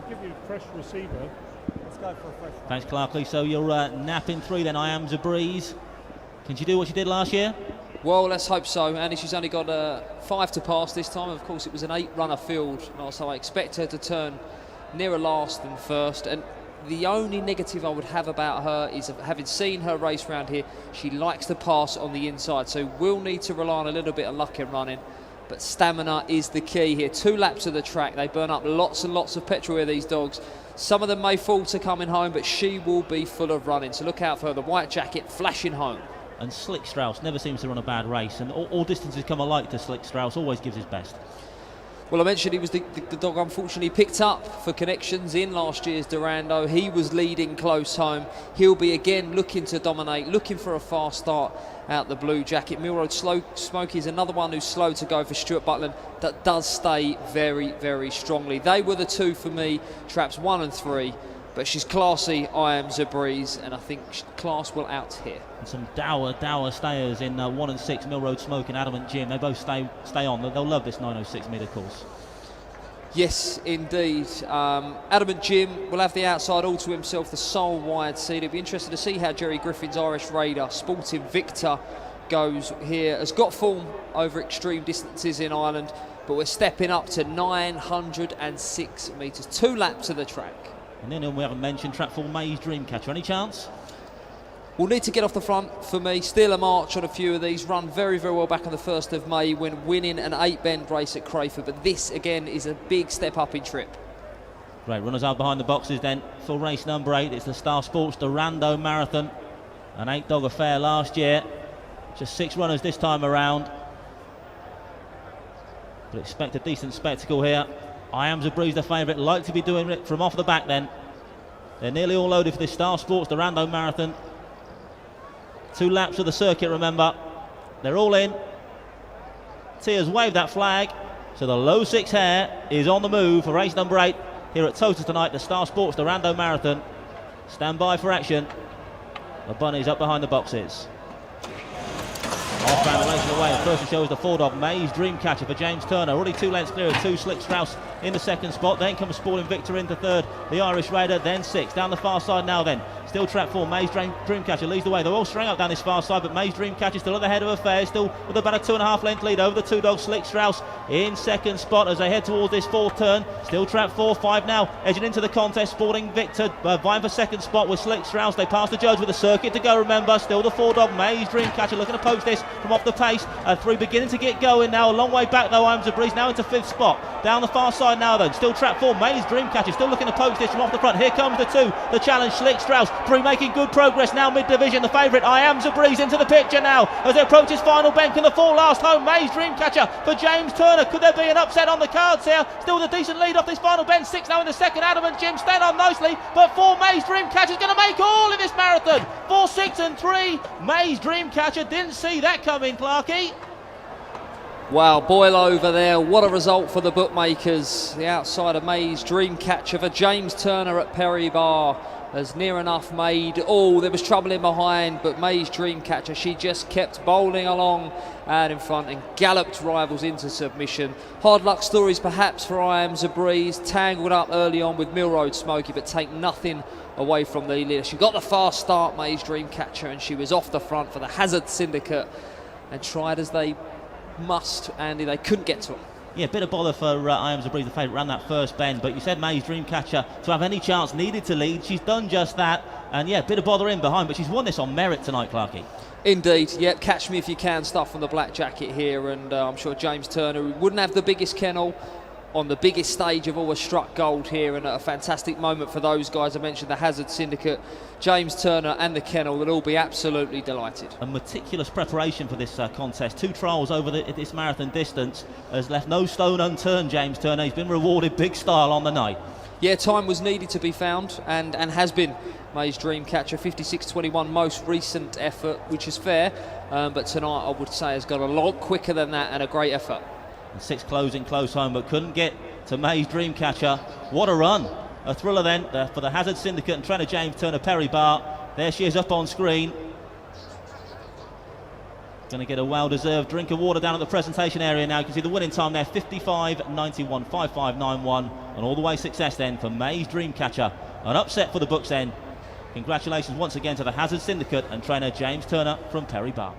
give you a fresh receiver. Let's go for a fresh one. Thanks, Clarkley. So you're napping 3 then. I Am's a breeze. Can you do what you did last year? Well, let's hope so. Andy, she's only got 5 to pass this time. Of course, it was an 8-runner field, so I expect her to turn nearer last than first. And the only negative I would have about her is, having seen her race round here, she likes to pass on the inside, so we'll need to rely on a little bit of luck in running. But stamina is the key here. 2 laps of the track, they burn up lots and lots of petrol here, these dogs. Some of them may fall to coming home, but she will be full of running, so look out for her. The white jacket flashing home. And Slick Strauss never seems to run a bad race, and all distances come alike to Slick Strauss, always gives his best. Well, I mentioned he was the dog unfortunately picked up for connections in last year's Durando. He was leading close home. He'll be again looking to dominate, looking for a fast start out the blue jacket. Millroad Smokey is another one who's slow to go for Stuart Butland, that does stay very, very strongly. They were the 2 for me, traps 1 and 3. But she's classy, I Am Zabreeze, and I think class will out here. And some dour stayers in 1 and 6, Millroad Smoke and Adamant Jim. They both stay on. They'll love this 906 metre course. Yes, indeed. Adamant Jim will have the outside all to himself, the sole wide seat. It'll be interesting to see how Jerry Griffin's Irish Raider, Sporting Victor, goes here. Has got form over extreme distances in Ireland, but we're stepping up to 906 metres. 2 laps of the track. And then we haven't mentioned track 4, May's Dreamcatcher. Any chance? We'll need to get off the front for me. Steal a march on a few of these. Run very, very well back on the 1st of May when winning an 8-bend race at Crayford. But this, again, is a big step up in trip. Great. Runners are behind the boxes then for race number 8. It's the Star Sports Durando Marathon. An 8-dog affair last year. Just 6 runners this time around. But expect a decent spectacle here. I Am Zabreeze the favourite, like to be doing it from off the back then. They're nearly all loaded for this Star Sports Durando Marathon. 2 laps of the circuit, remember. They're all in. Tia's waved that flag. So the low 6 hare is on the move for race number 8 here at Tota tonight, the Star Sports Durando Marathon. Stand by for action. The bunnies up behind the boxes. Off-round racing away. First to show is the 4-dog May's Dreamcatcher for James Turner. Already 2 lengths clear of 2, Slick Strauss in the 2nd spot. Then comes Sporting Victor into 3rd. The Irish Raider, then 6th. Down the far side now then. Still track 4, May's Dreamcatcher leads the way. They're all strung up down this far side, but May's Dreamcatcher still at the head of affairs, still with about a 2.5 length lead over the 2-dog Slick Strauss in 2nd spot as they head towards this 4th turn. Still track 4, 5 now, edging into the contest. Sporting Victor vying for 2nd spot with Slick Strauss. They pass the judge with a circuit to go, remember. Still the 4-dog May's Dreamcatcher looking to poach this from off the pace. 3 beginning to get going now. A long way back though. I Am Zabreeze now into 5th spot. Down the far side now then. Still track 4, May's Dreamcatcher still looking to poach this from off the front. Here comes the 2, the challenge Slick Strauss. 3 making good progress now mid-division. The favourite I Am Zabreeze into the picture now as they approach his final bend. Can the 4 last home? May's Dreamcatcher for James Turner. Could there be an upset on the cards here? Still with a decent lead off this final bend. 6 now in the 2nd. Adamant Jim stand on nicely, but 4 May's Dreamcatcher is going to make all in this marathon. 4, 6 and 3 May's Dreamcatcher. Didn't see that coming, Clarkey. Wow, Boyle over there. What a result for the bookmakers. The outside of May's Dreamcatcher for James Turner at Perry Bar has near enough made. Oh, there was trouble in behind, but May's Dreamcatcher, she just kept bowling along out in front and galloped rivals into submission. Hard luck stories perhaps for I Am Zabreeze, tangled up early on with Millroad Smokey, but take nothing away from the leader. She got the fast start, May's Dreamcatcher, and she was off the front for the Hazard Syndicate, and tried as they must, Andy, they couldn't get to him. Yeah, a bit of bother for I Am Zabreeze, the favourite, ran that first bend, but you said May's Dreamcatcher to have any chance needed to lead. She's done just that, and yeah, a bit of bother in behind, but she's won this on merit tonight, Clarkey. Indeed, yep, catch me if you can stuff from the black jacket here, and I'm sure James Turner, who wouldn't have the biggest kennel on the biggest stage, have always struck gold here, and a fantastic moment for those guys. I mentioned the Hazard Syndicate, James Turner and the kennel will all be absolutely delighted. A meticulous preparation for this contest. 2 trials over this marathon distance has left no stone unturned, James Turner. He's been rewarded big style on the night. Yeah, time was needed to be found and has been. May's Dreamcatcher, 56.21 most recent effort, which is fair, but tonight I would say has got a lot quicker than that and a great effort. And 6 closing close home, but couldn't get to May's Dreamcatcher. What a run. A thriller then for the Hazard Syndicate and trainer James Turner, Perry Bar. There she is up on screen. Going to get a well-deserved drink of water down at the presentation area now. You can see the winning time there, 55.91, 55.91. And all the way success then for May's Dreamcatcher. An upset for the books then. Congratulations once again to the Hazard Syndicate and trainer James Turner from Perry Barr.